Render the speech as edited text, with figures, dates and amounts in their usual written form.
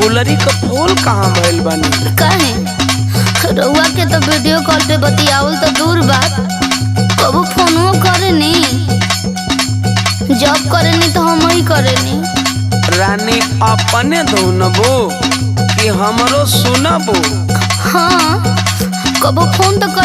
गुलरी का फूल कहाँ भइल बानी? काहे रउआ के तो वीडियो कॉल पे बतियावल तो दूर बात, कबू फोनो करेनी, जॉब करेनी तो हम ही करेनी। रानी अपने धुनबो कि हमरो सुनबो? हाँ कबू फोन तो